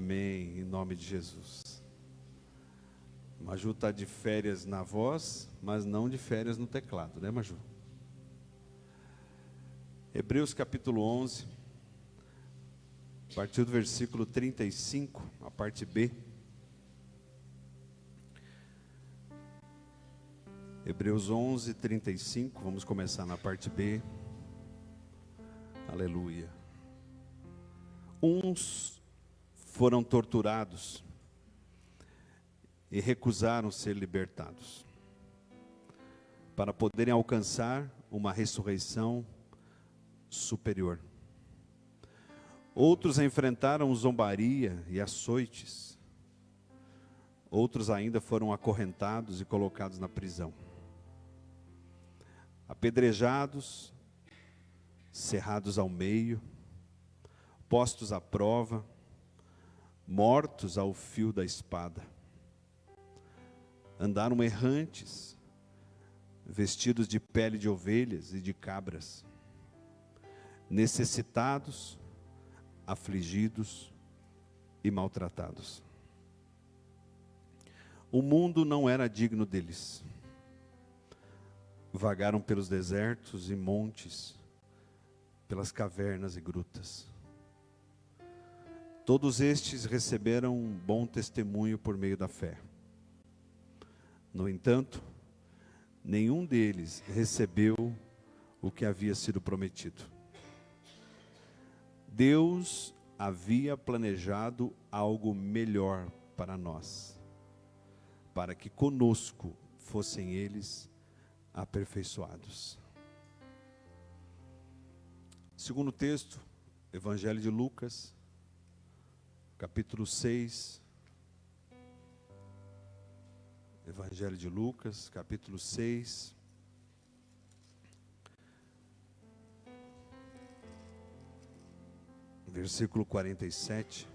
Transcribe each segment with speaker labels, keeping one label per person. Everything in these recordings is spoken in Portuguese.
Speaker 1: Amém, em nome de Jesus. Maju está de férias na voz, mas não de férias no teclado, né, Maju? Hebreus capítulo 11, a partir do versículo 35, a parte B. Hebreus 11, 35, vamos começar na parte B. Aleluia. Uns foram torturados e recusaram ser libertados, para poderem alcançar uma ressurreição superior. Outros enfrentaram zombaria e açoites. Outros ainda foram acorrentados e colocados na prisão, apedrejados, cerrados ao meio, postos à prova, mortos ao fio da espada. Andaram errantes, vestidos de pele de ovelhas e de cabras, necessitados, afligidos e maltratados. O mundo não era digno deles. Vagaram pelos desertos e montes, pelas cavernas e grutas. Todos estes receberam um bom testemunho por meio da fé. No entanto, nenhum deles recebeu o que havia sido prometido. Deus havia planejado algo melhor para nós, para que conosco fossem eles aperfeiçoados. Segundo texto, Evangelho de Lucas, capítulo 6. Evangelho de Lucas, capítulo 6. Versículo 47.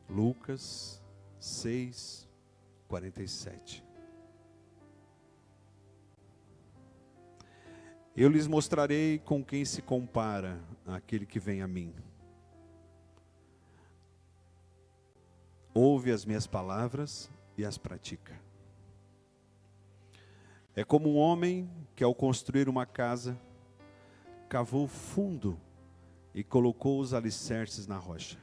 Speaker 1: Lucas 6, 47. Eu lhes mostrarei com quem se compara aquele que vem a mim. Ouve as minhas palavras e as pratica. É como um homem que, ao construir uma casa, cavou fundo e colocou os alicerces na rocha.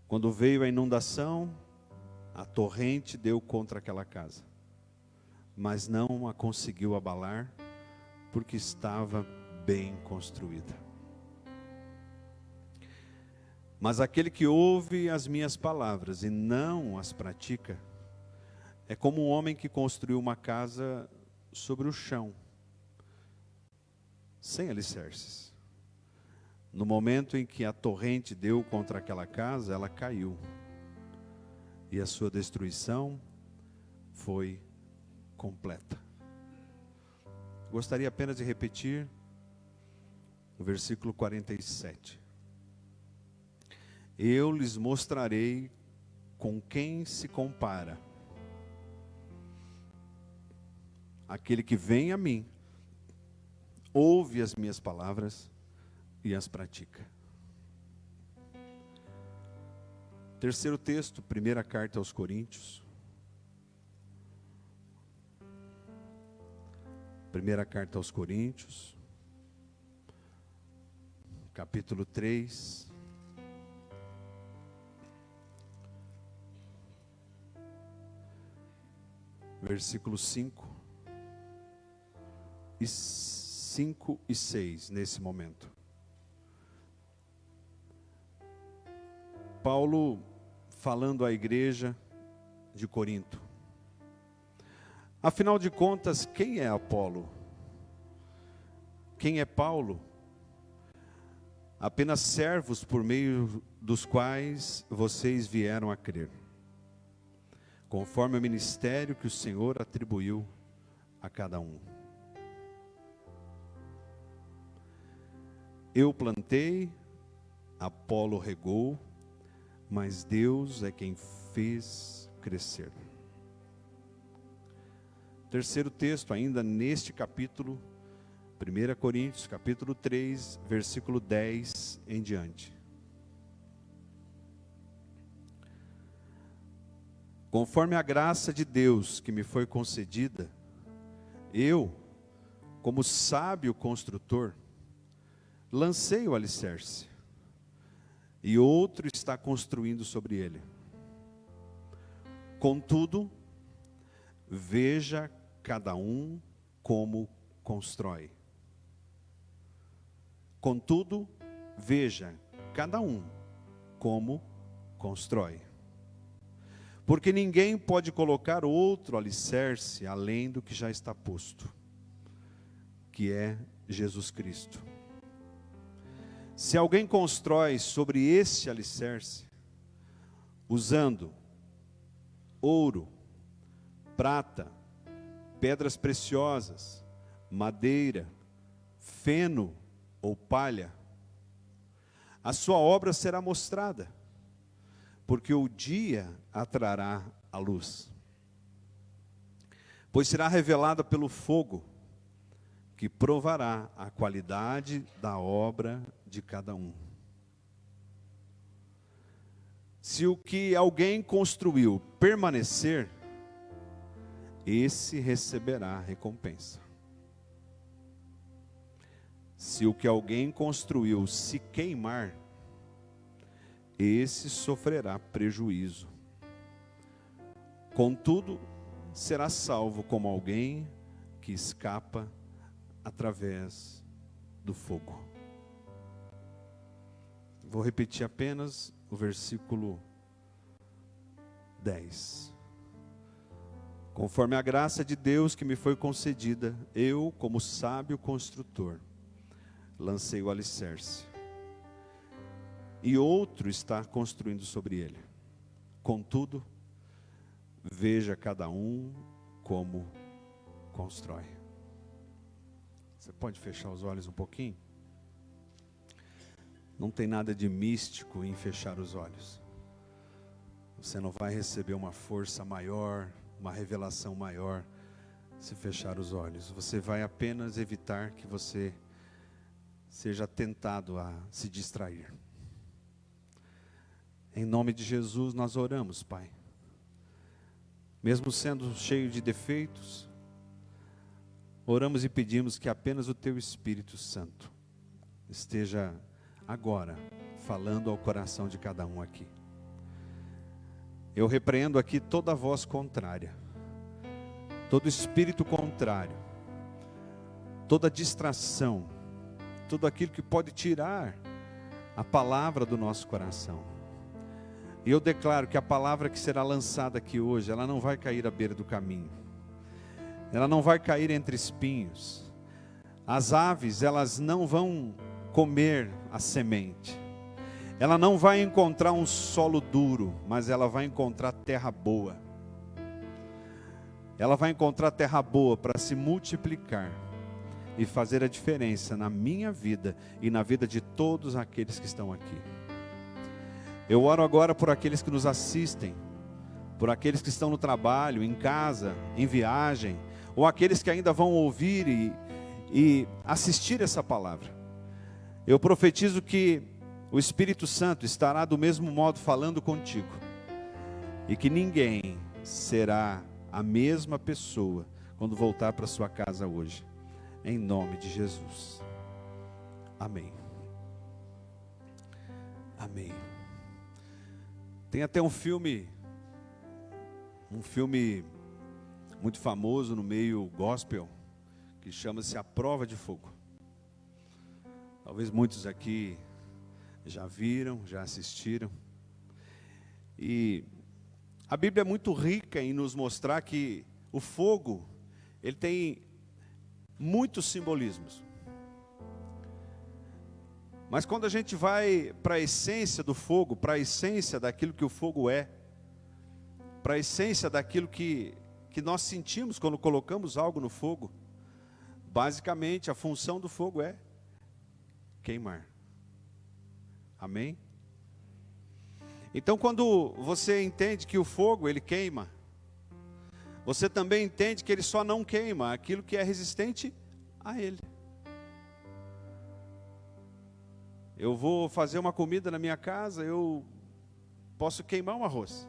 Speaker 1: Quando veio a inundação, a torrente deu contra aquela casa, mas não a conseguiu abalar, porque estava bem construída. Mas aquele que ouve as minhas palavras e não as pratica, é como um homem que construiu uma casa sobre o chão, sem alicerces. No momento em que a torrente deu contra aquela casa, ela caiu, e a sua destruição foi completa. Gostaria apenas de repetir o versículo 47. Eu lhes mostrarei com quem se compara aquele que vem a mim, ouve as minhas palavras e as pratica. Terceiro texto, primeira carta aos Coríntios. Primeira carta aos Coríntios, capítulo 3. Versículos 5 e 6, nesse momento. Paulo falando à igreja de Corinto. Afinal de contas, quem é Apolo? Quem é Paulo? Apenas servos por meio dos quais vocês vieram a crer, conforme o ministério que o Senhor atribuiu a cada um. Eu plantei, Apolo regou, mas Deus é quem fez crescer. Terceiro texto, ainda neste capítulo, 1 Coríntios, capítulo 3, versículo 10 em diante. Conforme a graça de Deus que me foi concedida, eu, como sábio construtor, lancei o alicerce, e outro está construindo sobre ele. Contudo, veja cada um como constrói. Contudo, veja cada um como constrói. Porque ninguém pode colocar outro alicerce além do que já está posto, que é Jesus Cristo. Se alguém constrói sobre esse alicerce, usando ouro, prata, pedras preciosas, madeira, feno ou palha, a sua obra será mostrada, porque o dia a trará à luz. Pois será revelada pelo fogo, que provará a qualidade da obra de cada um. Se o que alguém construiu permanecer, esse receberá recompensa. Se o que alguém construiu se queimar, esse sofrerá prejuízo. Contudo, será salvo como alguém que escapa através do fogo. Vou repetir apenas o versículo 10. Conforme a graça de Deus que me foi concedida, eu, como sábio construtor, lancei o alicerce, e outro está construindo sobre ele. Contudo, veja cada um como constrói. Você pode fechar os olhos um pouquinho? Não tem nada de místico em fechar os olhos. Você não vai receber uma força maior, uma revelação maior, se fechar os olhos. Você vai apenas evitar que você seja tentado a se distrair. Em nome de Jesus nós oramos, Pai. Mesmo sendo cheio de defeitos, oramos e pedimos que apenas o Teu Espírito Santo esteja agora falando ao coração de cada um aqui. Eu repreendo aqui toda voz contrária, todo espírito contrário, toda distração, tudo aquilo que pode tirar a palavra do nosso coração. E eu declaro que a palavra que será lançada aqui hoje, ela não vai cair à beira do caminho. Ela não vai cair entre espinhos. As aves, elas não vão comer a semente. Ela não vai encontrar um solo duro, mas ela vai encontrar terra boa. Ela vai encontrar terra boa para se multiplicar e fazer a diferença na minha vida e na vida de todos aqueles que estão aqui. Eu oro agora por aqueles que nos assistem, por aqueles que estão no trabalho, em casa, em viagem, ou aqueles que ainda vão ouvir e assistir essa palavra. Eu profetizo que o Espírito Santo estará do mesmo modo falando contigo, e que ninguém será a mesma pessoa quando voltar para sua casa hoje, em nome de Jesus. Amém. Amém. Tem até um filme muito famoso no meio gospel, que chama-se A Prova de Fogo. Talvez muitos aqui já viram, já assistiram. E a Bíblia é muito rica em nos mostrar que o fogo, ele tem muitos simbolismos. Mas quando a gente vai para a essência do fogo, para a essência daquilo que o fogo é, para a essência daquilo que nós sentimos quando colocamos algo no fogo, basicamente a função do fogo é queimar. Amém? Então quando você entende que o fogo ele queima, você também entende que ele só não queima aquilo que é resistente a ele. Eu vou fazer uma comida na minha casa, eu posso queimar um arroz.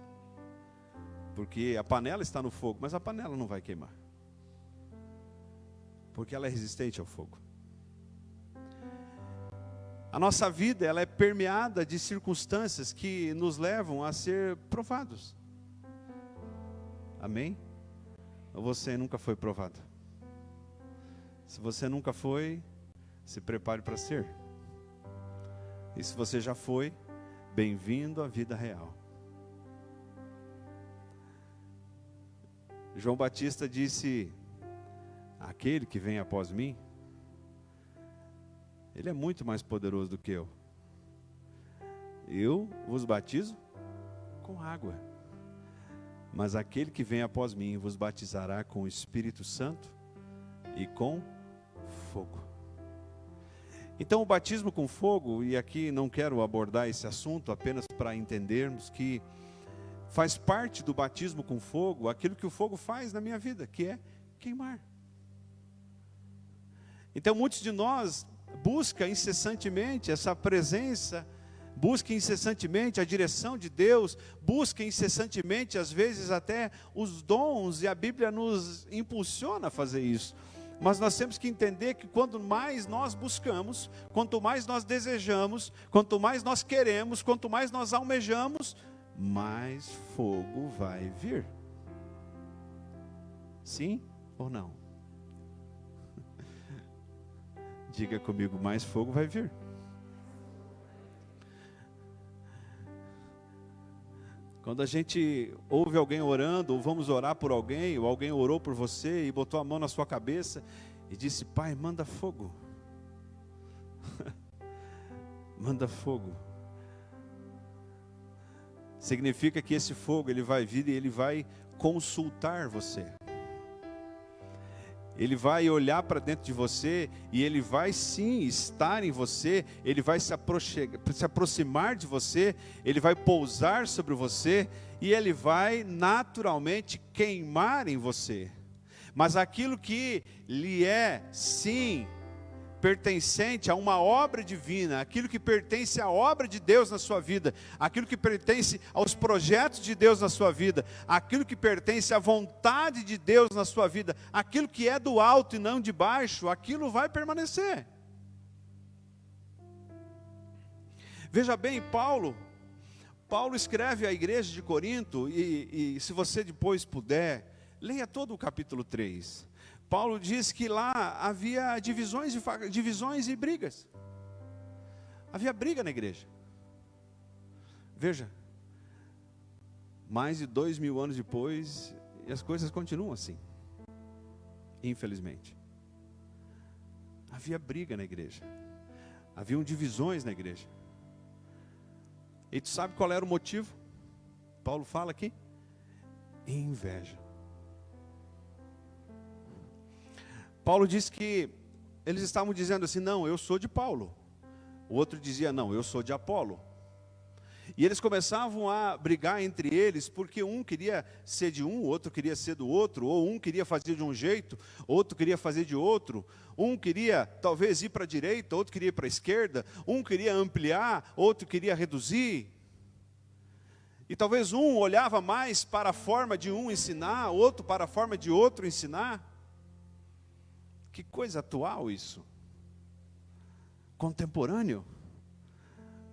Speaker 1: Porque a panela está no fogo, mas a panela não vai queimar. Porque ela é resistente ao fogo. A nossa vida, ela é permeada de circunstâncias que nos levam a ser provados. Amém? Ou você nunca foi provado? Se você nunca foi, se prepare para ser. E se você já foi, bem-vindo à vida real. João Batista disse: aquele que vem após mim, ele é muito mais poderoso do que eu. Eu vos batizo com água, mas aquele que vem após mim vos batizará com o Espírito Santo e com fogo. Então o batismo com fogo, e aqui não quero abordar esse assunto apenas para entendermos que faz parte do batismo com fogo aquilo que o fogo faz na minha vida, que é queimar. Então muitos de nós buscam incessantemente essa presença, buscam incessantemente a direção de Deus, buscam incessantemente às vezes até os dons, e a Bíblia nos impulsiona a fazer isso. Mas nós temos que entender que quanto mais nós buscamos, quanto mais nós desejamos, quanto mais nós queremos, quanto mais nós almejamos, mais fogo vai vir. Sim ou não? Diga comigo, mais fogo vai vir. Quando a gente ouve alguém orando, ou vamos orar por alguém, ou alguém orou por você e botou a mão na sua cabeça e disse: Pai, manda fogo. Manda fogo. Significa que esse fogo, ele vai vir e ele vai consultar você. Ele vai olhar para dentro de você e ele vai sim estar em você, ele vai se aproximar de você, ele vai pousar sobre você e ele vai naturalmente queimar em você. Mas aquilo que lhe é sim pertencente a uma obra divina, aquilo que pertence à obra de Deus na sua vida, aquilo que pertence aos projetos de Deus na sua vida, aquilo que pertence à vontade de Deus na sua vida, aquilo que é do alto e não de baixo, aquilo vai permanecer. Veja bem, Paulo escreve à igreja de Corinto, e se você depois puder, leia todo o capítulo 3. Paulo diz que lá havia divisões e brigas. Havia briga na igreja. Veja, mais de 2000 anos depois, e as coisas continuam assim, infelizmente. Havia briga na igreja. Haviam divisões na igreja. E tu sabe qual era o motivo? Paulo fala aqui: inveja. Paulo diz que eles estavam dizendo assim: não, eu sou de Paulo. O outro dizia: não, eu sou de Apolo. E eles começavam a brigar entre eles, porque um queria ser de um, o outro queria ser do outro, ou um queria fazer de um jeito, outro queria fazer de outro. Um queria talvez ir para a direita, outro queria ir para a esquerda. Um queria ampliar, outro queria reduzir. E talvez um olhava mais para a forma de um ensinar, outro para a forma de outro ensinar. Que coisa atual isso, contemporâneo,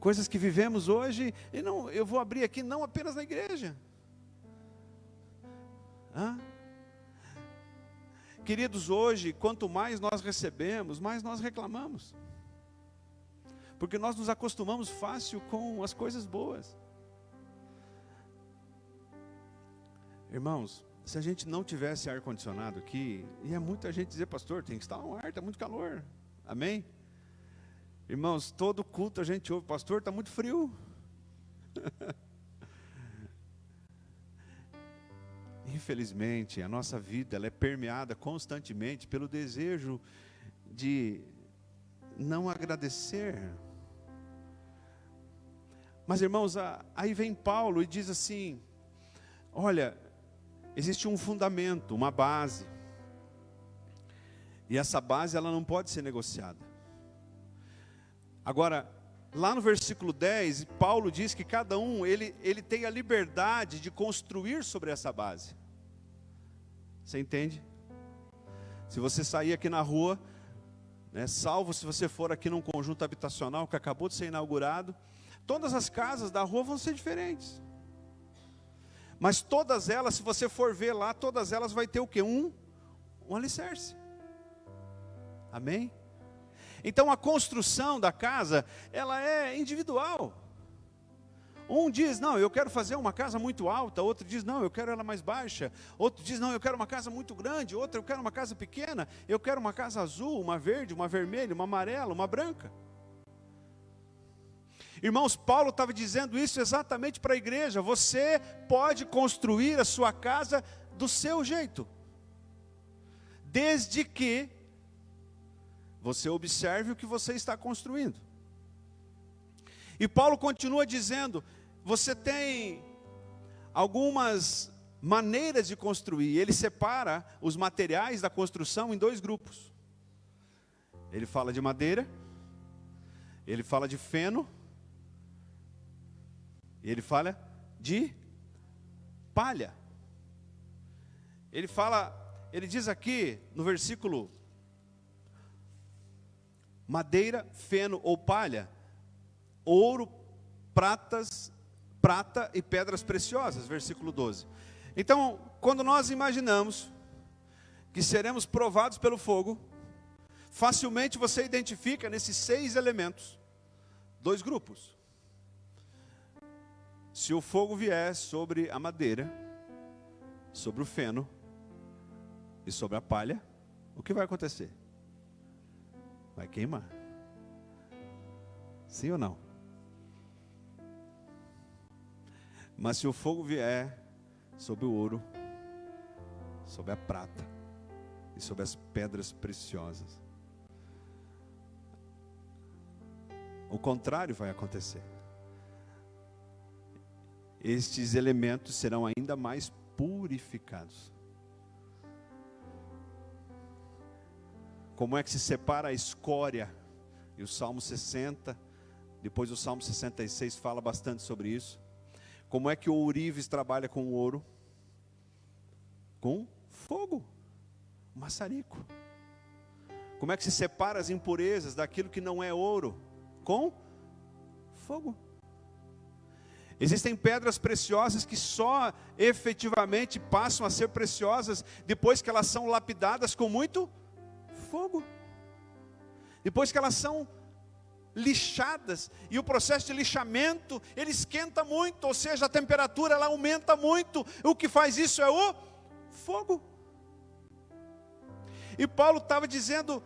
Speaker 1: coisas que vivemos hoje, e não, eu vou abrir aqui não apenas na igreja. Queridos, hoje, quanto mais nós recebemos, mais nós reclamamos, porque nós nos acostumamos fácil com as coisas boas. Irmãos, se a gente não tivesse ar-condicionado aqui, ia muita gente dizer: pastor, tem que instalar um ar, está muito calor. Amém? Irmãos, todo culto a gente ouve: pastor, está muito frio. Infelizmente, a nossa vida ela é permeada constantemente pelo desejo de não agradecer. Mas, irmãos, aí vem Paulo e diz assim: olha, existe um fundamento, uma base. E essa base ela não pode ser negociada. Agora, lá no versículo 10, Paulo diz que cada um, ele tem a liberdade de construir sobre essa base. Você entende? Se você sair aqui na rua, né, salvo se você for aqui num conjunto habitacional que acabou de ser inaugurado, todas as casas da rua vão ser diferentes. Mas todas elas, se você for ver lá, todas elas vai ter o quê? Um alicerce. Amém? Então a construção da casa, ela é individual. Um diz, não, eu quero fazer uma casa muito alta. Outro diz, não, eu quero ela mais baixa. Outro diz, não, eu quero uma casa muito grande. Outro, eu quero uma casa pequena. Eu quero uma casa azul, uma verde, uma vermelha, uma amarela, uma branca. Irmãos, Paulo estava dizendo isso exatamente para a igreja. Você pode construir a sua casa do seu jeito, desde que você observe o que você está construindo. E Paulo continua dizendo, você tem algumas maneiras de construir. Ele separa os materiais da construção em dois grupos. Ele fala de madeira, ele fala de feno, e ele fala de palha. Ele diz aqui no versículo, madeira, feno ou palha, ouro, prata e pedras preciosas, versículo 12. Então, quando nós imaginamos que seremos provados pelo fogo, facilmente você identifica nesses 6 elementos, 2 grupos. Se o fogo vier sobre a madeira, sobre o feno e sobre a palha, o que vai acontecer? Vai queimar. Sim ou não? Mas se o fogo vier sobre o ouro, sobre a prata e sobre as pedras preciosas, o contrário vai acontecer. Estes elementos serão ainda mais purificados. Como é que se separa a escória? E o Salmo 60, depois o Salmo 66 fala bastante sobre isso. Como é que o ourives trabalha com o ouro? Com fogo, maçarico. Como é que se separa as impurezas daquilo que não é ouro? Com fogo. Existem pedras preciosas que só efetivamente passam a ser preciosas depois que elas são lapidadas com muito fogo. Depois que elas são lixadas, e o processo de lixamento, ele esquenta muito, ou seja, a temperatura ela aumenta muito. O que faz isso é o fogo. E Paulo estava dizendo,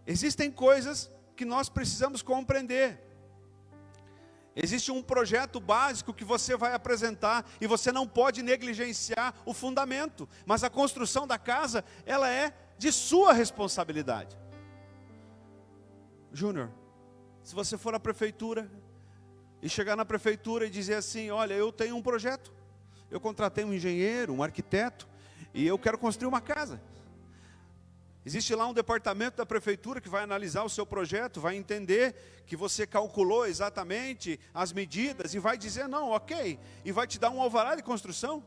Speaker 1: existem coisas que nós precisamos compreender. Existe um projeto básico que você vai apresentar, e você não pode negligenciar o fundamento, mas a construção da casa, ela é de sua responsabilidade. Júnior, se você for à prefeitura, e chegar na prefeitura e dizer assim, olha, eu tenho um projeto, eu contratei um engenheiro, um arquiteto, e eu quero construir uma casa. Existe lá um departamento da prefeitura que vai analisar o seu projeto, vai entender que você calculou exatamente as medidas e vai dizer, não, ok, e vai te dar um alvará de construção.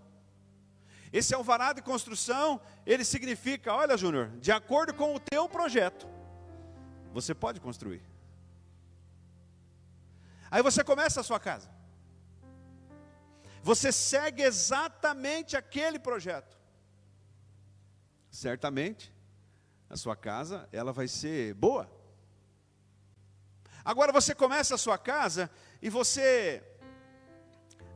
Speaker 1: Esse alvará de construção, ele significa, olha Júnior, de acordo com o teu projeto, você pode construir. Aí você começa a sua casa. Você segue exatamente aquele projeto. Certamente, a sua casa, ela vai ser boa. Agora você começa a sua casa e você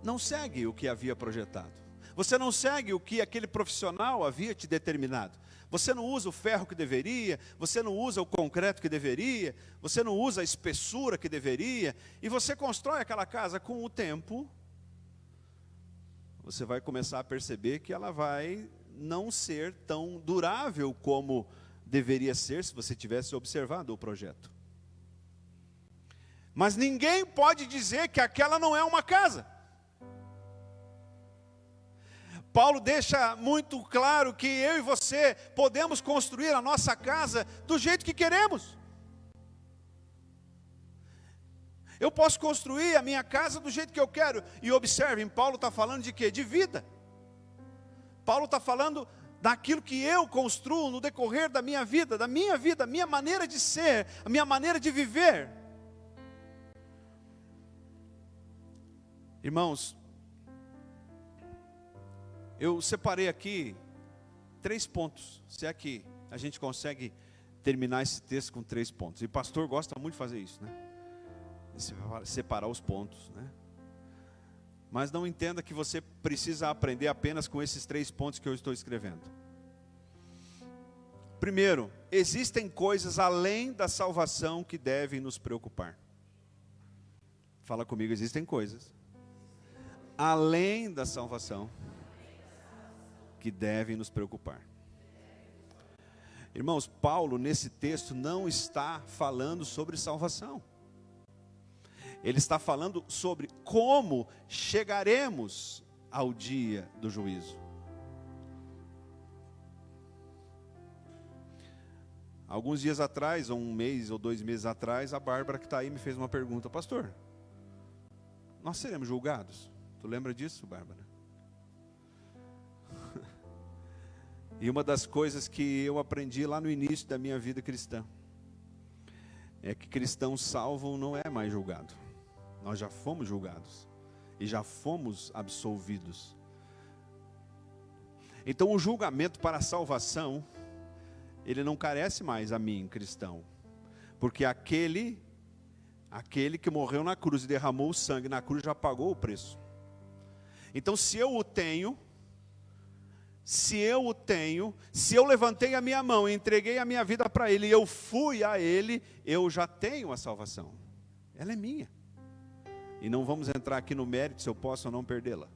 Speaker 1: não segue o que havia projetado. Você não segue o que aquele profissional havia te determinado. Você não usa o ferro que deveria, você não usa o concreto que deveria, você não usa a espessura que deveria, e você constrói aquela casa. Com o tempo, você vai começar a perceber que ela vai não ser tão durável como deveria ser se você tivesse observado o projeto. Mas ninguém pode dizer que aquela não é uma casa. Paulo deixa muito claro que eu e você podemos construir a nossa casa do jeito que queremos. Eu posso construir a minha casa do jeito que eu quero. E observem, Paulo está falando de quê? De vida. Paulo está falando daquilo que eu construo no decorrer da minha vida, a minha maneira de ser, a minha maneira de viver. Irmãos, eu separei aqui 3 pontos, se é que a gente consegue terminar esse texto com 3 pontos. E o pastor gosta muito de fazer isso, né? Separar os pontos, né? Mas não entenda que você precisa aprender apenas com esses 3 pontos que eu estou escrevendo. Primeiro, existem coisas além da salvação que devem nos preocupar. Fala comigo, existem coisas além da salvação que devem nos preocupar. Irmãos, Paulo nesse texto não está falando sobre salvação. Ele está falando sobre como chegaremos ao dia do juízo. Alguns dias atrás, ou 1 mês ou 2 meses atrás, a Bárbara que está aí me fez uma pergunta: pastor, nós seremos julgados? Tu lembra disso, Bárbara? E uma das coisas que eu aprendi lá no início da minha vida cristã é que cristão salvo não é mais julgado. Nós já fomos julgados e já fomos absolvidos. Então o julgamento para a salvação, ele não carece mais a mim, cristão, porque aquele que morreu na cruz e derramou o sangue na cruz já pagou o preço. Então se eu levantei a minha mão e entreguei a minha vida para Ele, e eu fui a Ele, eu já tenho a salvação. Ela é minha. E não vamos entrar aqui no mérito se eu posso ou não perdê-la.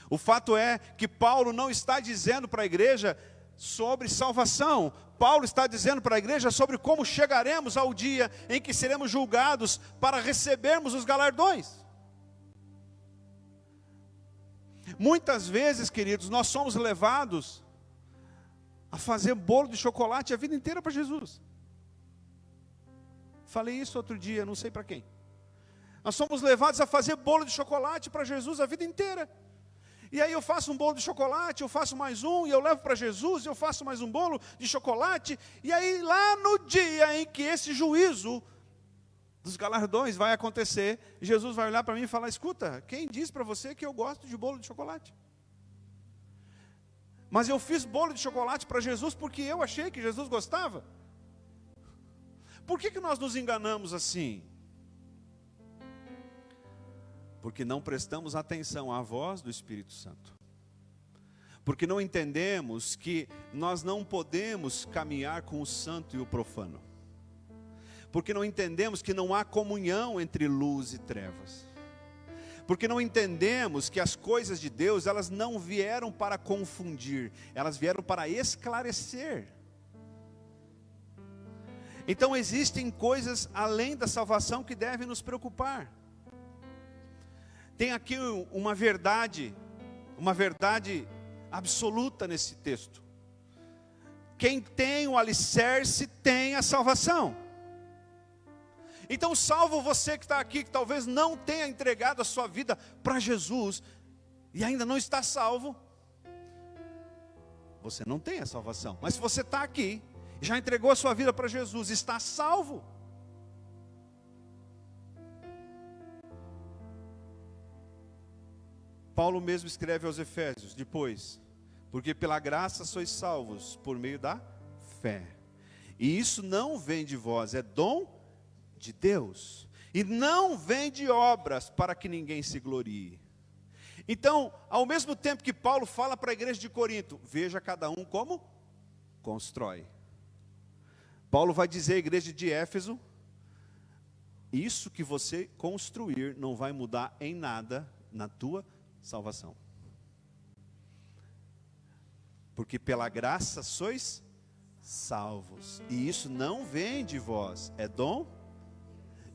Speaker 1: O fato é que Paulo não está dizendo para a igreja sobre salvação. Paulo está dizendo para a igreja sobre como chegaremos ao dia em que seremos julgados para recebermos os galardões. Muitas vezes, queridos, nós somos levados a fazer bolo de chocolate a vida inteira para Jesus. Falei isso outro dia, não sei para quem. Nós somos levados a fazer bolo de chocolate para Jesus a vida inteira. E aí eu faço um bolo de chocolate, eu faço mais um, e eu levo para Jesus, e eu faço mais um bolo de chocolate. E aí lá no dia em que esse juízo dos galardões vai acontecer, Jesus vai olhar para mim e falar: escuta, quem disse para você que eu gosto de bolo de chocolate? Mas eu fiz bolo de chocolate para Jesus porque eu achei que Jesus gostava. Por que nós nos enganamos assim? Porque não prestamos atenção à voz do Espírito Santo. Porque não entendemos que nós não podemos caminhar com o santo e o profano. Porque não entendemos que não há comunhão entre luz e trevas. Porque não entendemos que as coisas de Deus, elas não vieram para confundir, elas vieram para esclarecer. Então existem coisas além da salvação que devem nos preocupar. Tem aqui uma verdade absoluta nesse texto. Quem tem o alicerce tem a salvação. Então, salvo você que está aqui, que talvez não tenha entregado a sua vida para Jesus, e ainda não está salvo, você não tem a salvação. Mas se você está aqui, já entregou a sua vida para Jesus, está salvo. Paulo mesmo escreve aos Efésios, depois: porque pela graça sois salvos, por meio da fé. E isso não vem de vós, é dom de Deus, e não vem de obras para que ninguém se glorie. Então, ao mesmo tempo que Paulo fala para a igreja de Corinto, veja cada um como constrói. Paulo vai dizer à igreja de Éfeso: isso que você construir não vai mudar em nada na tua salvação. Porque pela graça sois salvos, e isso não vem de vós, é dom.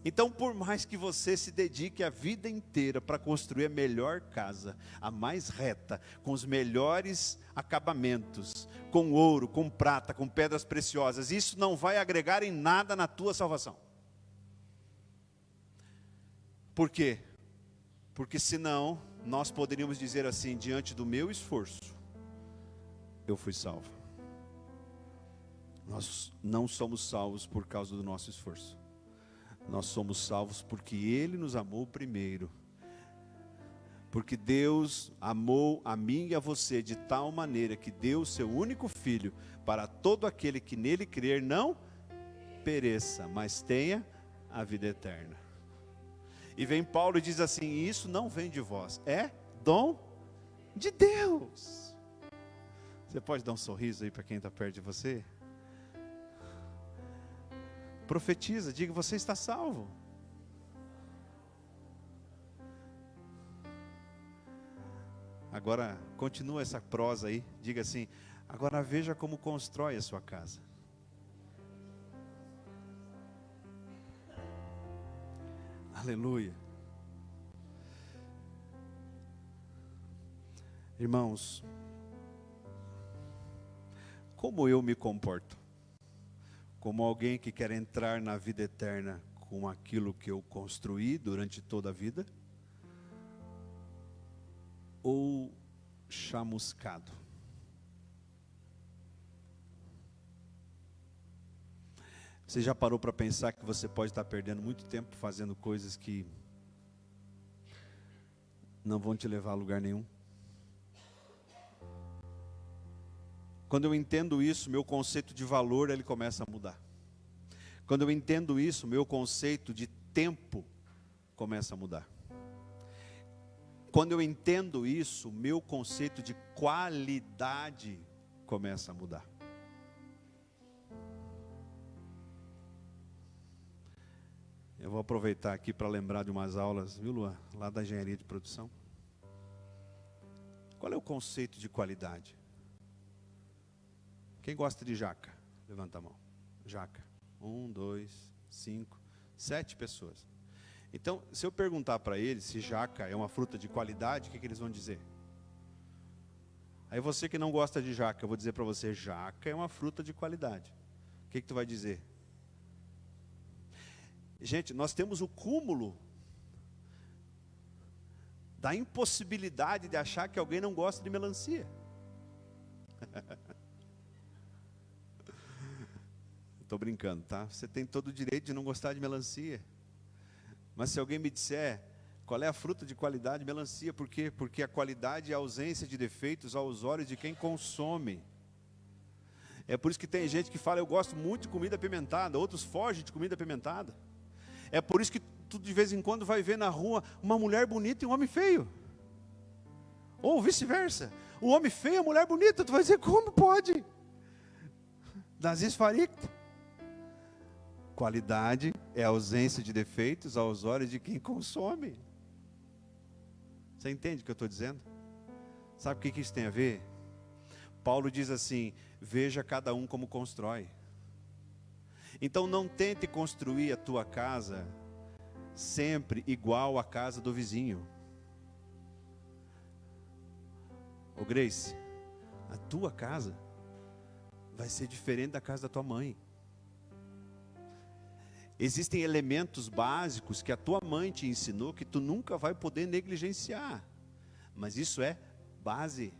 Speaker 1: Então, por mais que você se dedique a vida inteira para construir a melhor casa, a mais reta, com os melhores acabamentos, com ouro, com prata, com pedras preciosas, isso não vai agregar em nada na tua salvação. Por quê? Porque senão nós poderíamos dizer assim, diante do meu esforço, eu fui salvo. Nós não somos salvos por causa do nosso esforço. Nós somos salvos porque Ele nos amou primeiro. Porque Deus amou a mim e a você de tal maneira que deu o seu único Filho para todo aquele que nele crer não pereça, mas tenha a vida eterna. E vem Paulo e diz assim, isso não vem de vós, é dom de Deus. Você pode dar um sorriso aí para quem está perto de você? Profetiza, diga, você está salvo. Agora, continua essa prosa aí, diga assim, agora veja como constrói a sua casa. Aleluia. Irmãos, como eu me comporto? Como alguém que quer entrar na vida eterna com aquilo que eu construí durante toda a vida? Ou chamuscado? Você já parou para pensar que você pode estar perdendo muito tempo fazendo coisas que não vão te levar a lugar nenhum? Quando eu entendo isso, meu conceito de valor ele começa a mudar. Quando eu entendo isso, meu conceito de tempo começa a mudar. Quando eu entendo isso, meu conceito de qualidade começa a mudar. Eu vou aproveitar aqui para lembrar de umas aulas, viu, Luan? Lá da engenharia de produção. Qual é o conceito de qualidade? Quem gosta de jaca? Levanta a mão. Jaca. 1, 2, 5, 7 pessoas. Então, se eu perguntar para eles se jaca é uma fruta de qualidade, o que eles vão dizer? Aí você que não gosta de jaca, eu vou dizer para você, jaca é uma fruta de qualidade. O que tu vai dizer? Gente, nós temos o cúmulo da impossibilidade de achar que alguém não gosta de melancia. Estou brincando, tá? Você tem todo o direito de não gostar de melancia. Mas se alguém me disser qual é a fruta de qualidade, melancia. Por quê? Porque a qualidade é a ausência de defeitos aos olhos de quem consome. É por isso que tem gente que fala, eu gosto muito de comida apimentada, outros fogem de comida apimentada. É por isso que tu de vez em quando vai ver na rua uma mulher bonita e um homem feio. Ou vice-versa. O homem feio e a mulher bonita, tu vai dizer, como pode? Das esfarictas. Qualidade é a ausência de defeitos aos olhos de quem consome. Você entende o que eu estou dizendo? Sabe o que isso tem a ver? Paulo diz assim, veja cada um como constrói. Então não tente construir a tua casa sempre igual à casa do vizinho. Ô Grace, a tua casa vai ser diferente da casa da tua mãe. Existem elementos básicos que a tua mãe te ensinou que tu nunca vai poder negligenciar. Mas isso é base.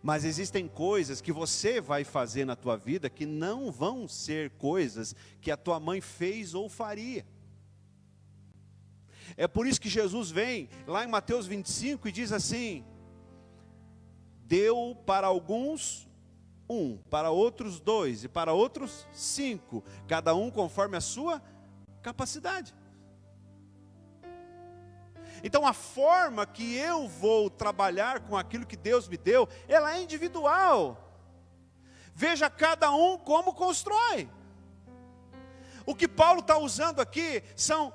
Speaker 1: Mas existem coisas que você vai fazer na tua vida que não vão ser coisas que a tua mãe fez ou faria. É por isso que Jesus vem lá em Mateus 25 e diz assim, deu para alguns 1, para outros 2 e para outros 5, cada um conforme a sua capacidade. Então a forma que eu vou trabalhar com aquilo que Deus me deu, ela é individual. Veja cada um como constrói. O que Paulo está usando aqui são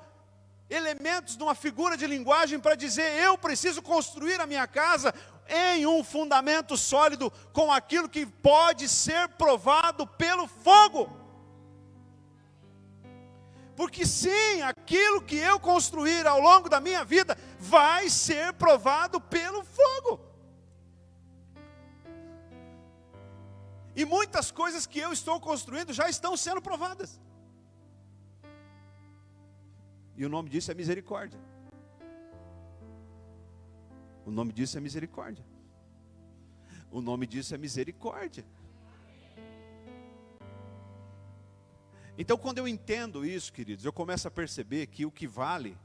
Speaker 1: elementos de uma figura de linguagem para dizer, eu preciso construir a minha casa em um fundamento sólido, com aquilo que pode ser provado pelo fogo. Porque sim, aquilo que eu construir ao longo da minha vida, vai ser provado pelo fogo. E muitas coisas que eu estou construindo, já estão sendo provadas. E o nome disso é misericórdia. O nome disso é misericórdia. O nome disso é misericórdia. Então, quando eu entendo isso, queridos, eu começo a perceber que o que vale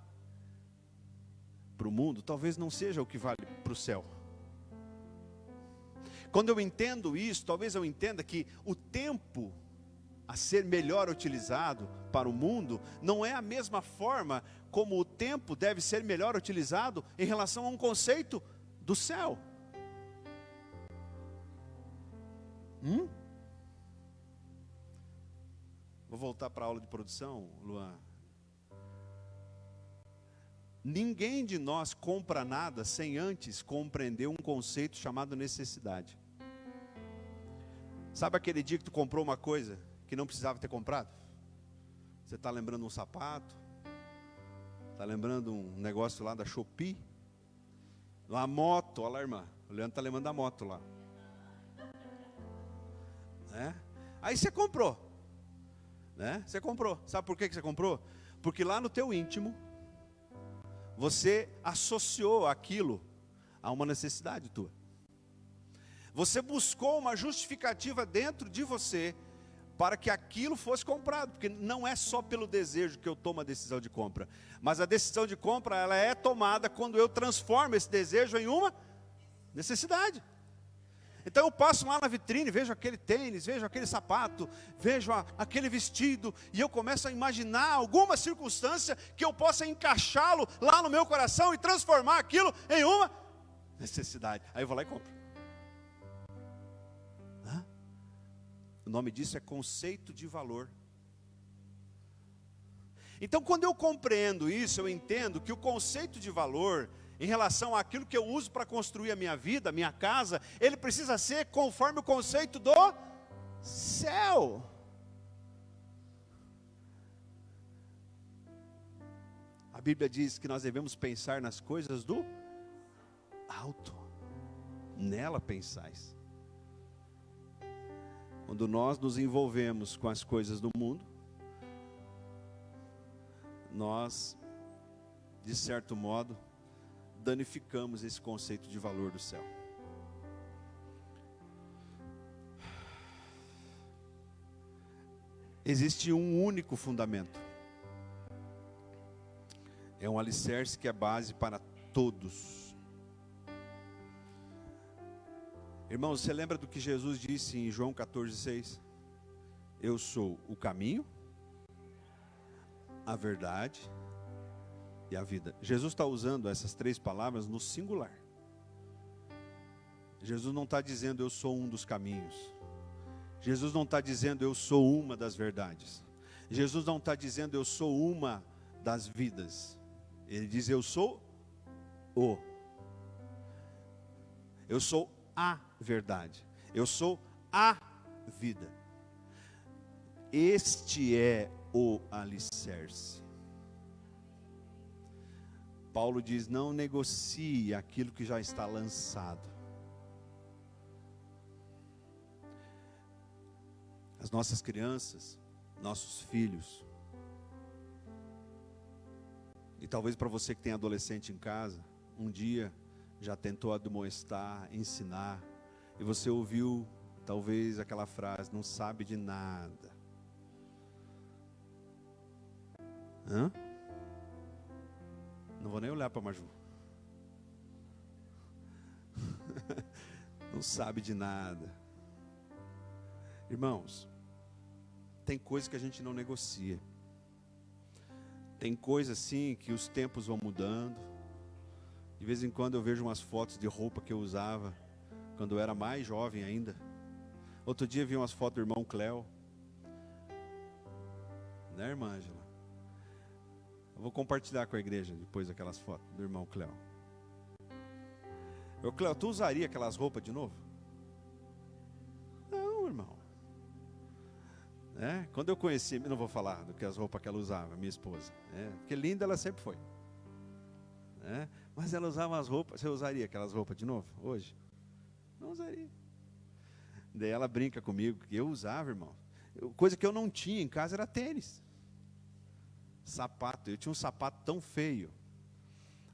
Speaker 1: para o mundo, talvez não seja o que vale para o céu. Quando eu entendo isso, talvez eu entenda que o tempo a ser melhor utilizado para o mundo, não é a mesma forma como o tempo deve ser melhor utilizado em relação a um conceito do céu. Vou voltar para a aula de produção, Luan. Ninguém de nós compra nada sem antes compreender um conceito chamado necessidade. Sabe aquele dia que tu comprou uma coisa que não precisava ter comprado? Você está lembrando um sapato? Está lembrando um negócio lá da Shopee? Uma moto, olha lá, irmã. O Leandro está lembrando da moto lá. Aí você comprou. Você comprou. Sabe por que você comprou? Porque lá no teu íntimo, você associou aquilo a uma necessidade tua. Você buscou uma justificativa dentro de você para que aquilo fosse comprado, porque não é só pelo desejo que eu tomo a decisão de compra, mas a decisão de compra, ela é tomada quando eu transformo esse desejo em uma necessidade. Então eu passo lá na vitrine, vejo aquele tênis, vejo aquele sapato, vejo aquele vestido, e eu começo a imaginar alguma circunstância que eu possa encaixá-lo lá no meu coração e transformar aquilo em uma necessidade. Aí eu vou lá e compro. O nome disso é conceito de valor. Então, quando eu compreendo isso, eu entendo que o conceito de valor, em relação àquilo que eu uso para construir a minha vida, a minha casa, ele precisa ser conforme o conceito do céu. A Bíblia diz que nós devemos pensar nas coisas do alto. Nela pensais. Quando nós nos envolvemos com as coisas do mundo, nós, de certo modo, danificamos esse conceito de valor do céu. Existe um único fundamento. É um alicerce que é base para todos. Irmãos, você lembra do que Jesus disse em João 14,6? Eu sou o caminho, a verdade e a vida. Jesus está usando essas três palavras no singular. Jesus não está dizendo eu sou um dos caminhos. Jesus não está dizendo eu sou uma das verdades. Jesus não está dizendo eu sou uma das vidas. Ele diz eu sou o. Eu sou a verdade. Eu sou a vida. Este é o alicerce. Paulo diz, não negocie aquilo que já está lançado. As nossas crianças, nossos filhos. E talvez para você que tem adolescente em casa, um dia já tentou admoestar, ensinar, e você ouviu talvez aquela frase, não sabe de nada. Não vou nem olhar para a Maju. Não sabe de nada. Irmãos, tem coisa que a gente não negocia. Tem coisa assim que os tempos vão mudando. De vez em quando eu vejo umas fotos de roupa que eu usava quando eu era mais jovem ainda. Outro dia vi umas fotos do irmão Cléo. Né, irmã Ângela? Eu vou compartilhar com a igreja depois aquelas fotos do irmão Cléo. Ô Cléo, tu usaria aquelas roupas de novo? Não, irmão. Quando eu conheci, não vou falar do que as roupas que ela usava, minha esposa. Porque linda ela sempre foi. Mas ela usava as roupas, você usaria aquelas roupas de novo, hoje? Não usaria. Daí ela brinca comigo, que eu usava, irmão. Coisa que eu não tinha em casa era tênis. Sapato. Eu tinha um sapato tão feio,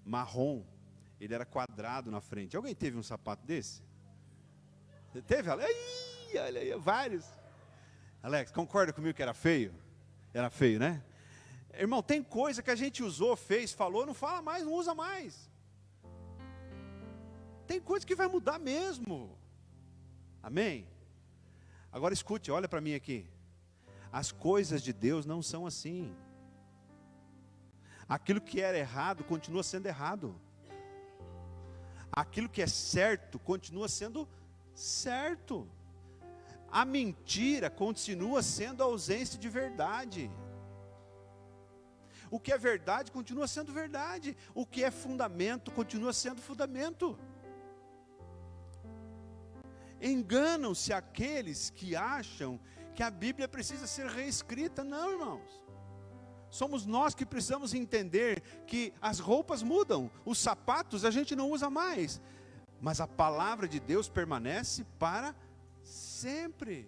Speaker 1: marrom, ele era quadrado na frente. Alguém teve um sapato desse? Você teve? Olha aí, vários. Alex, concorda comigo que era feio? Era feio, né? Irmão, tem coisa que a gente usou, fez, falou, não fala mais, não usa mais. Tem coisa que vai mudar mesmo. Amém? Agora escute, olha para mim aqui. As coisas de Deus não são assim. Aquilo que era errado continua sendo errado. Aquilo que é certo continua sendo certo. A mentira continua sendo a ausência de verdade. O que é verdade continua sendo verdade. O que é fundamento continua sendo fundamento. Enganam-se aqueles que acham que a Bíblia precisa ser reescrita. Não, irmãos. Somos nós que precisamos entender que as roupas mudam, os sapatos a gente não usa mais, mas a palavra de Deus permanece para sempre.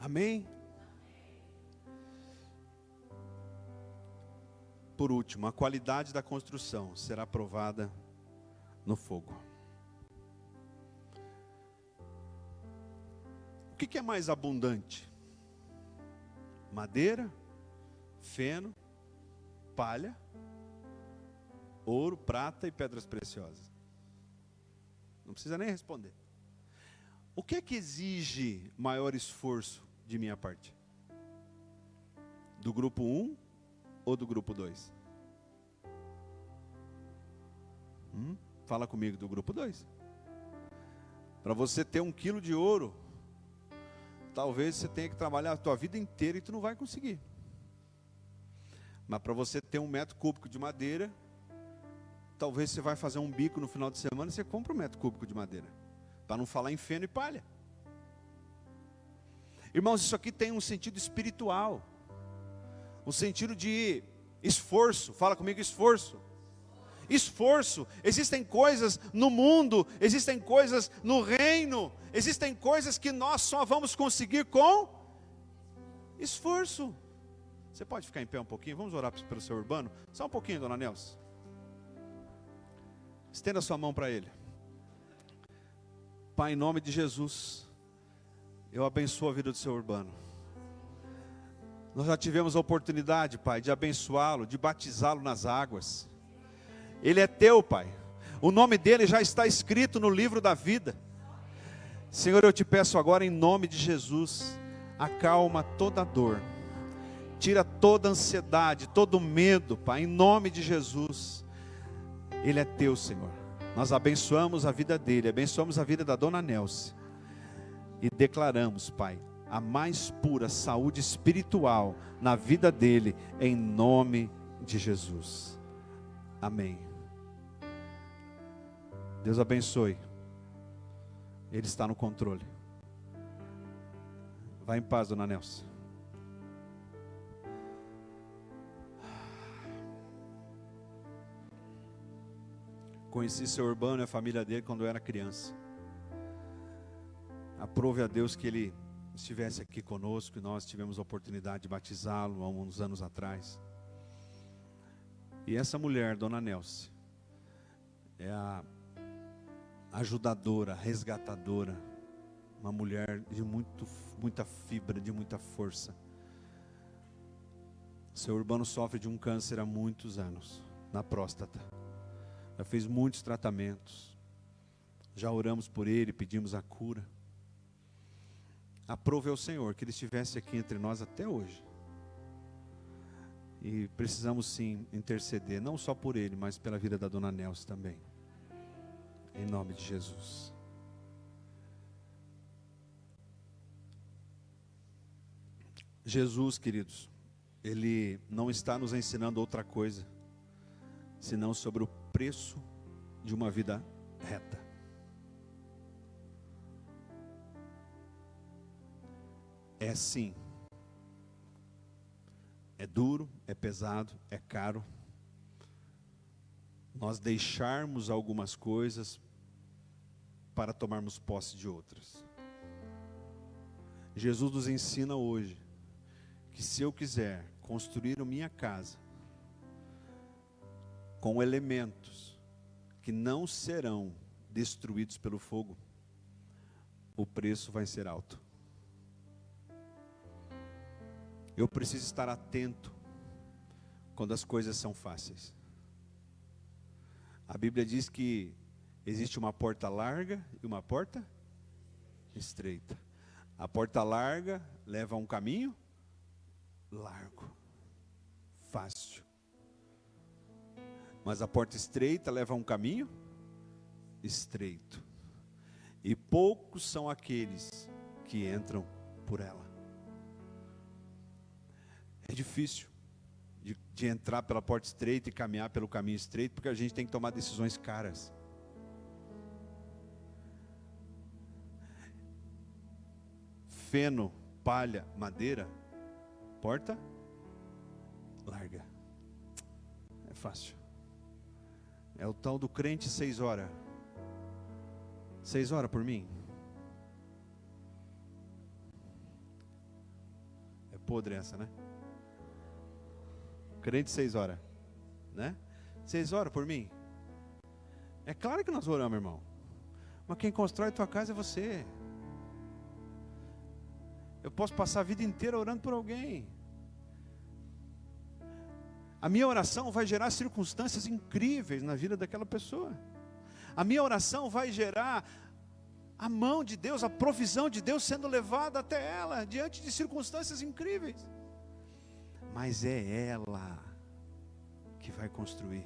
Speaker 1: Amém? Por último, a qualidade da construção será provada no fogo. O que é mais abundante? Madeira, feno, palha, ouro, prata e pedras preciosas. Não precisa nem responder. O que é que exige maior esforço de minha parte? Do grupo 1 ou do grupo 2? Fala comigo, do grupo 2. Para você ter 1 quilo de ouro, talvez você tenha que trabalhar a tua vida inteira e tu não vai conseguir. Mas para você ter 1 metro cúbico de madeira, talvez você vai fazer um bico no final de semana e você compra 1 metro cúbico de madeira. Para não falar em feno e palha. Irmãos, isso aqui tem um sentido espiritual. Um sentido de esforço. Fala comigo, esforço. Esforço. Existem coisas no mundo, existem coisas no reino, existem coisas que nós só vamos conseguir com esforço. Você pode ficar em pé um pouquinho? Vamos orar pelo seu Urbano? Só um pouquinho, dona Nelson. Estenda sua mão para ele. Pai, em nome de Jesus, eu abençoo a vida do seu Urbano. Nós já tivemos a oportunidade, Pai, de abençoá-lo, de batizá-lo nas águas. Ele é teu, Pai. O nome dele já está escrito no livro da vida. Senhor, eu te peço agora em nome de Jesus, acalma toda dor, tira toda ansiedade, todo medo, Pai, em nome de Jesus. Ele é teu, Senhor. Nós abençoamos a vida dele, abençoamos a vida da dona Nelce e declaramos, Pai, a mais pura saúde espiritual na vida dele, em nome de Jesus. Amém. Deus abençoe. Ele está no controle. Vá em paz, dona Nelson. Conheci seu Urbano e a família dele quando eu era criança. Aprove a Deus que ele estivesse aqui conosco e nós tivemos a oportunidade de batizá-lo há uns anos atrás. E essa mulher, dona Nelce, é a ajudadora, resgatadora, uma mulher de muita fibra, de muita força. Seu Urbano sofre de um câncer há muitos anos, na próstata. Já fez muitos tratamentos, já oramos por ele, pedimos a cura. Aprove ao Senhor que ele estivesse aqui entre nós até hoje. E precisamos sim interceder, não só por ele, mas pela vida da dona Nelce também. Em nome de Jesus. Jesus, queridos, ele não está nos ensinando outra coisa, senão sobre o preço de uma vida reta. É sim. É duro, é pesado, é caro. Nós deixarmos algumas coisas para tomarmos posse de outras. Jesus nos ensina hoje que se eu quiser construir a minha casa com elementos que não serão destruídos pelo fogo, o preço vai ser alto. Eu preciso estar atento quando as coisas são fáceis. A Bíblia diz que existe uma porta larga e uma porta estreita. A porta larga leva a um caminho largo, fácil. Mas a porta estreita leva a um caminho estreito. E poucos são aqueles que entram por ela. É difícil de entrar pela porta estreita e caminhar pelo caminho estreito, porque a gente tem que tomar decisões caras. Feno, palha, madeira, porta larga. É fácil. É o tal do crente 6 horas. 6 horas por mim? É podre essa, né? Crente 6 horas, né? 6 horas por mim? É claro que nós oramos, irmão. Mas quem constrói a tua casa é você. Eu posso passar a vida inteira orando por alguém. A minha oração vai gerar circunstâncias incríveis na vida daquela pessoa. A minha oração vai gerar a mão de Deus, a provisão de Deus sendo levada até ela, diante de circunstâncias incríveis. Mas é ela que vai construir.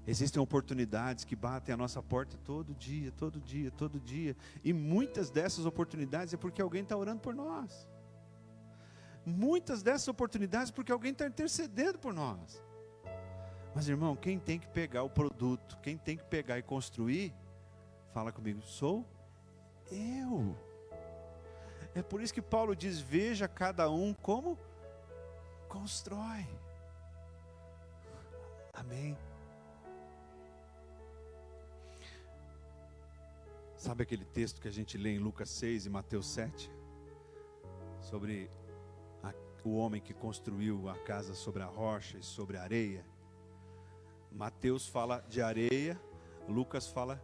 Speaker 1: Existem oportunidades que batem a nossa porta todo dia, todo dia, todo dia. E muitas dessas oportunidades é porque alguém está orando por nós. Muitas dessas oportunidades é porque alguém está intercedendo por nós. Mas, irmão, quem tem que pegar o produto, quem tem que pegar e construir, fala comigo, sou eu. É por isso que Paulo diz, veja cada um como constrói. Amém. Sabe aquele texto que a gente lê em Lucas 6 e Mateus 7? Sobre o homem que construiu a casa sobre a rocha e sobre a areia. Mateus fala de areia, Lucas fala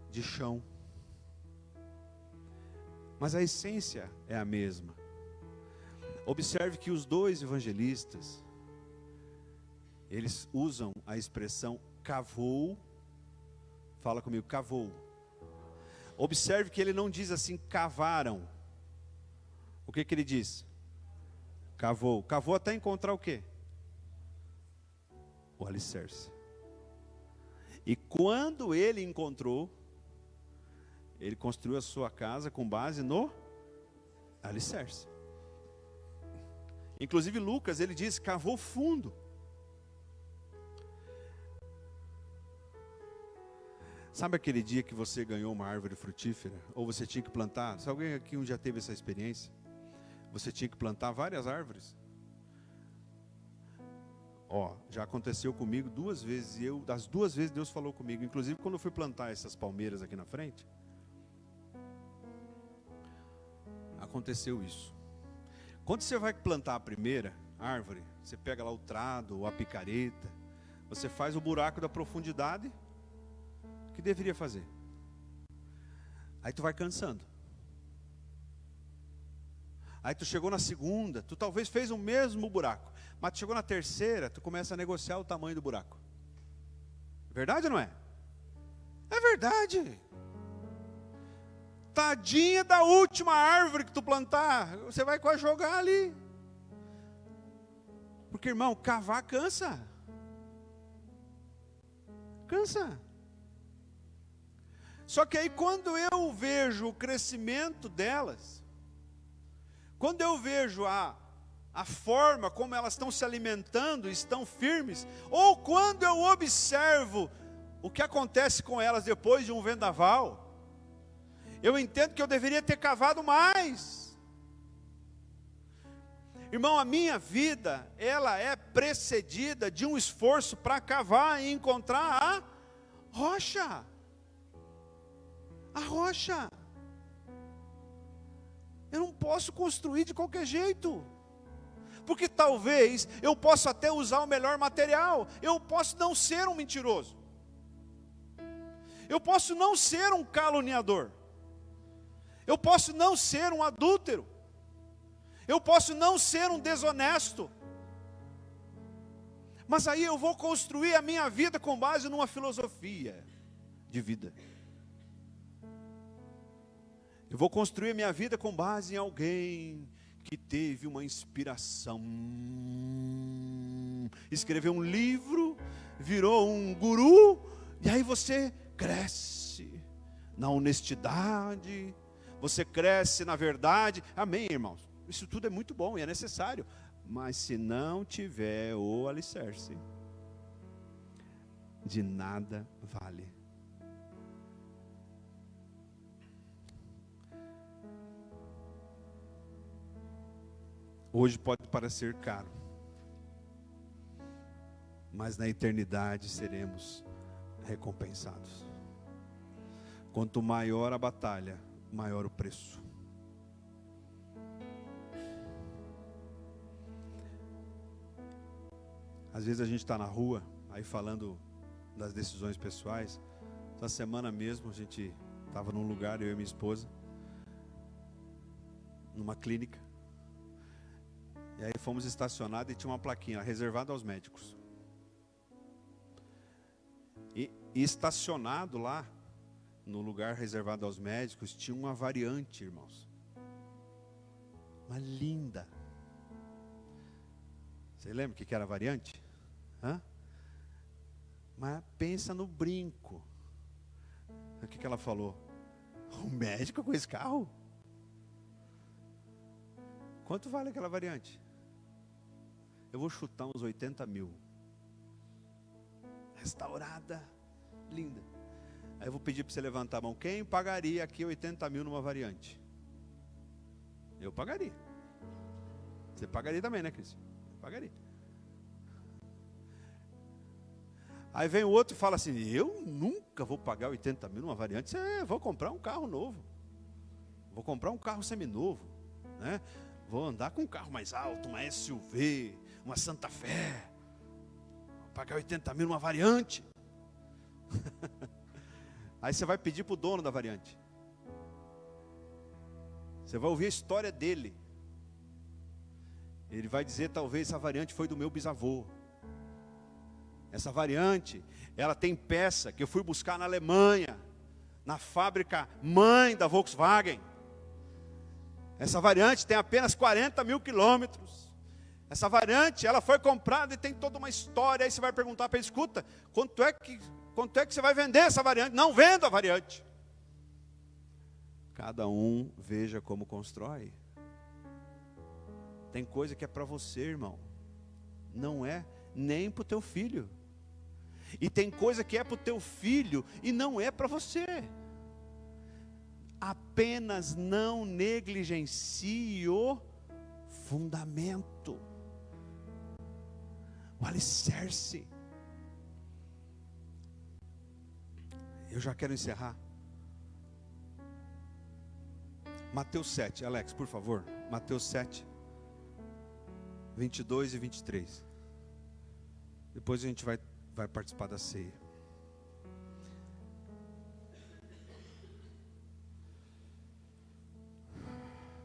Speaker 1: de chão. Mas a essência é a mesma. Observe que os dois evangelistas, eles usam a expressão cavou. Fala comigo, cavou. Observe que ele não diz assim, cavaram. O que ele diz? Cavou. Cavou até encontrar o quê? O alicerce. E quando ele encontrou, ele construiu a sua casa com base no alicerce. Inclusive Lucas, ele diz, cavou fundo. Sabe aquele dia que você ganhou uma árvore frutífera? Ou você tinha que plantar? Se alguém aqui já teve essa experiência, você tinha que plantar várias árvores. Já aconteceu comigo 2 vezes. E das 2 vezes Deus falou comigo. Inclusive quando eu fui plantar essas palmeiras aqui na frente, aconteceu isso. Quando você vai plantar a primeira árvore, você pega lá o trado ou a picareta, você faz o buraco da profundidade que deveria fazer. Aí tu vai cansando. Aí tu chegou na segunda, tu talvez fez o mesmo buraco, mas tu chegou na terceira, tu começa a negociar o tamanho do buraco. Verdade ou não é? É verdade. Tadinha da última árvore que tu plantar, você vai quase jogar ali. Porque, irmão, cavar cansa. Cansa. Só que aí quando eu vejo o crescimento delas, quando eu vejo a forma como elas estão se alimentando, estão firmes, ou quando eu observo o que acontece com elas depois de um vendaval, eu entendo que eu deveria ter cavado mais. Irmão, a minha vida, ela é precedida de um esforço para cavar e encontrar a rocha. A rocha. posso construir de qualquer jeito. Porque talvez eu possa até usar o melhor material. Eu posso não ser um mentiroso. Eu posso não ser um caluniador. Eu posso não ser um adúltero. Eu posso não ser um desonesto. Mas aí eu vou construir a minha vida com base numa filosofia de vida. Eu vou construir a minha vida com base em alguém que teve uma inspiração. Escreveu um livro, virou um guru, e aí você cresce na honestidade, você cresce na verdade. Amém, irmãos? Isso tudo é muito bom e é necessário. Mas se não tiver o alicerce, de nada vale. Hoje pode parecer caro, mas na eternidade seremos recompensados. Quanto maior a batalha, maior o preço. Às vezes a gente está na rua, aí falando das decisões pessoais. Essa semana mesmo a gente estava num lugar, eu e minha esposa, numa clínica. E aí fomos estacionados e tinha uma plaquinha, reservada aos médicos. E estacionado lá, no lugar reservado aos médicos, tinha uma variante, irmãos. Uma linda. Você lembra o que era a variante? Hã? Mas pensa no brinco. O que ela falou? O médico com esse carro? Quanto vale aquela variante? Eu vou chutar uns 80 mil. Restaurada, linda. Aí eu vou pedir para você levantar a mão. Quem pagaria aqui 80 mil numa variante? Eu pagaria. Você pagaria também, né, Cristian? Eu pagaria. Aí vem o outro e fala assim, eu nunca vou pagar 80 mil numa variante. Vou comprar um carro novo. Vou comprar um carro seminovo, né? Vou andar com um carro mais alto, uma SUV, uma Santa Fé. Vou pagar 80 mil numa variante. Aí você vai pedir para o dono da variante. Você vai ouvir a história dele. Ele vai dizer, talvez essa variante foi do meu bisavô. Essa variante, ela tem peça que eu fui buscar na Alemanha, na fábrica mãe da Volkswagen. Essa variante tem apenas 40 mil quilômetros. Essa variante, ela foi comprada e tem toda uma história. Aí você vai perguntar para ele, escuta, quanto é que você vai vender essa variante? Não vendo a variante. Cada um veja como constrói. Tem coisa que é para você, irmão. Não é nem para o teu filho. E tem coisa que é para o teu filho e não é para você. Apenas não negligencie o fundamento, o alicerce. Eu já quero encerrar. Mateus 7, Alex, por favor. Mateus 7, 22 e 23. Depois a gente vai participar da ceia.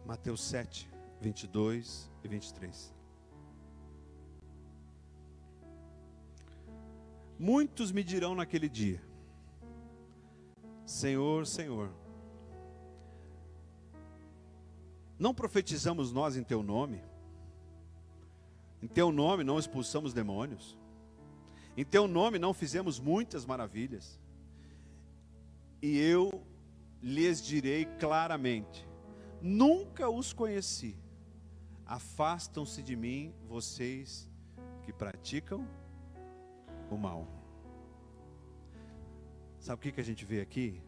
Speaker 1: Mateus 7, 22 e 23. Muitos me dirão naquele dia, Senhor, Senhor, não profetizamos nós em teu nome? Em teu nome não expulsamos demônios? Em teu nome não fizemos muitas maravilhas? E eu lhes direi claramente, nunca os conheci. Afastam-se de mim, vocês que praticam o mal. Sabe o que a gente vê aqui?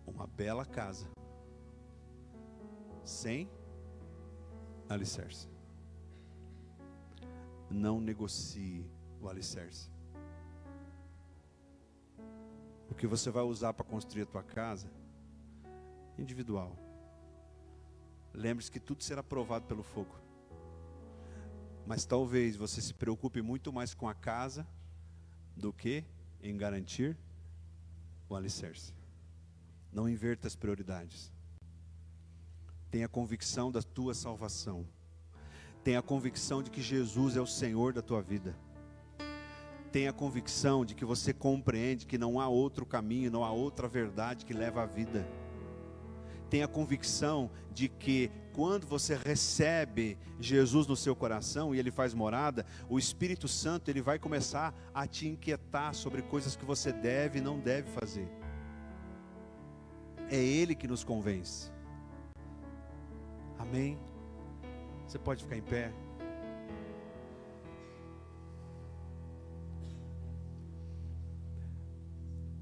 Speaker 1: Uma bela casa, sem alicerce. Não negocie o alicerce. O que você vai usar para construir a tua casa, individual, lembre-se que tudo será provado pelo fogo. Mas talvez você se preocupe muito mais com a casa do que em garantir o alicerce. Não inverta as prioridades. Tenha convicção da tua salvação. Tenha convicção de que Jesus é o Senhor da tua vida. Tenha convicção de que você compreende que não há outro caminho, não há outra verdade que leva à vida. Tenha convicção de que quando você recebe Jesus no seu coração e Ele faz morada, o Espírito Santo ele vai começar a te inquietar sobre coisas que você deve e não deve fazer. É Ele que nos convence. Amém? Você pode ficar em pé.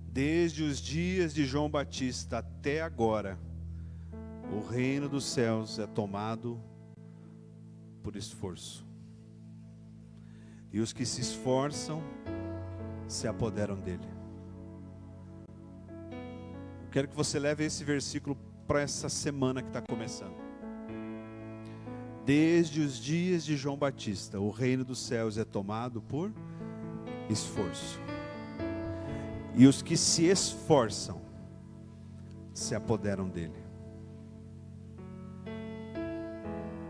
Speaker 1: Desde os dias de João Batista até agora, o reino dos céus é tomado por esforço. E os que se esforçam se apoderam dele. Eu quero que você leve esse versículo para essa semana que está começando. Desde os dias de João Batista, o reino dos céus é tomado por esforço. E os que se esforçam se apoderam dele.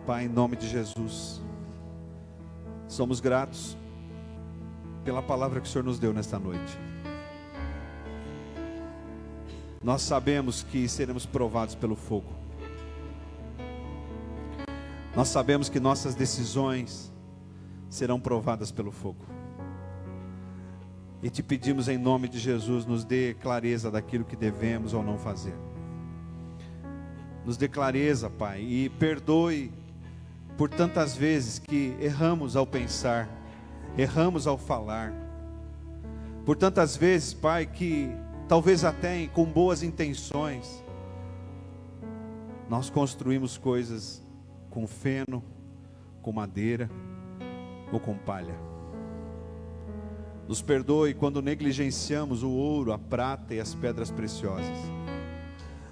Speaker 1: Pai, em nome de Jesus, somos gratos pela palavra que o Senhor nos deu nesta noite. Nós sabemos que seremos provados pelo fogo. Nós sabemos que nossas decisões serão provadas pelo fogo. E te pedimos em nome de Jesus, nos dê clareza daquilo que devemos ou não fazer. Nos dê clareza, Pai, e perdoe por tantas vezes que erramos ao pensar, erramos ao falar. Por tantas vezes, Pai, que talvez até com boas intenções, nós construímos coisas com feno, com madeira ou com palha. Nos perdoe quando negligenciamos o ouro, a prata e as pedras preciosas.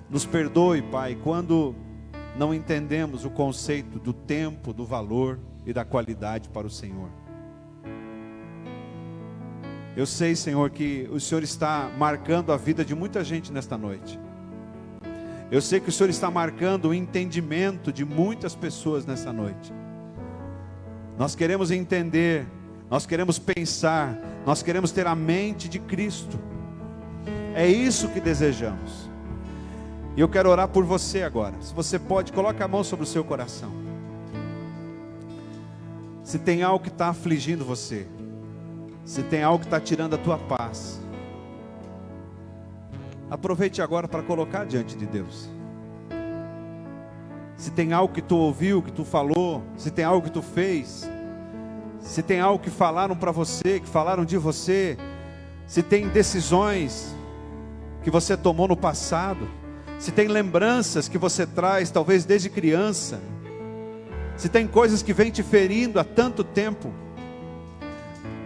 Speaker 1: Nos perdoe, Pai, quando não entendemos o conceito do tempo, do valor e da qualidade para o Senhor. Eu sei, Senhor, que o Senhor está marcando a vida de muita gente nesta noite. Eu sei que o Senhor está marcando o entendimento de muitas pessoas nessa noite. Nós queremos entender, nós queremos pensar, nós queremos ter a mente de Cristo. É isso que desejamos. E eu quero orar por você agora. Se você pode, coloque a mão sobre o seu coração. Se tem algo que está afligindo você, se tem algo que está tirando a tua paz, aproveite agora para colocar diante de Deus. Se tem algo que tu ouviu, que tu falou, se tem algo que tu fez, se tem algo que falaram para você, que falaram de você, se tem decisões que você tomou no passado, se tem lembranças que você traz, talvez desde criança, se tem coisas que vêm te ferindo há tanto tempo,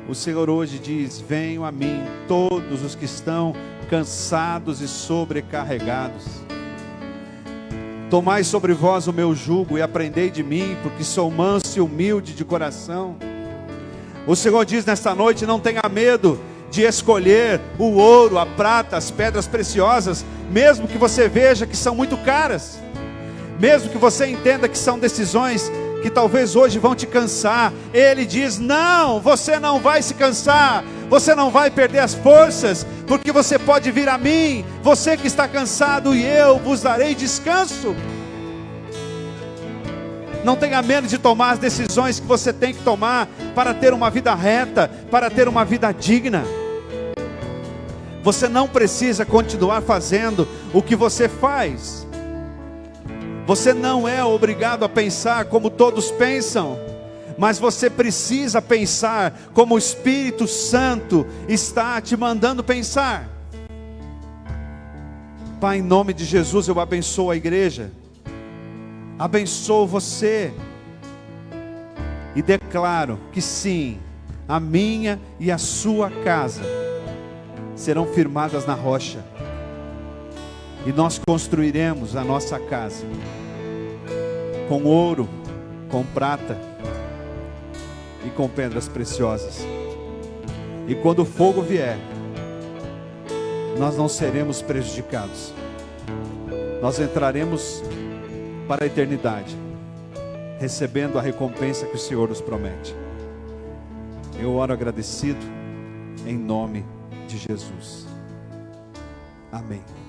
Speaker 1: o Senhor hoje diz: venham a mim todos os que estão cansados e sobrecarregados. Tomai sobre vós o meu jugo e aprendei de mim, porque sou manso e humilde de coração. O Senhor diz nesta noite: não tenha medo de escolher o ouro, a prata, as pedras preciosas, mesmo que você veja que são muito caras, mesmo que você entenda que são decisões que talvez hoje vão te cansar. Ele diz: não, você não vai se cansar, você não vai perder as forças, porque você pode vir a mim, você que está cansado, e eu vos darei descanso. Não tenha medo de tomar as decisões que você tem que tomar para ter uma vida reta, para ter uma vida digna. Você não precisa continuar fazendo o que você faz. Você não é obrigado a pensar como todos pensam, mas você precisa pensar como o Espírito Santo está te mandando pensar. Pai, em nome de Jesus, eu abençoo a igreja, abençoo você, e declaro que sim, a minha e a sua casa serão firmadas na rocha, e nós construiremos a nossa casa com ouro, com prata e com pedras preciosas. E quando o fogo vier, nós não seremos prejudicados. Nós entraremos para a eternidade, recebendo a recompensa que o Senhor nos promete. Eu oro agradecido em nome de Jesus. Amém.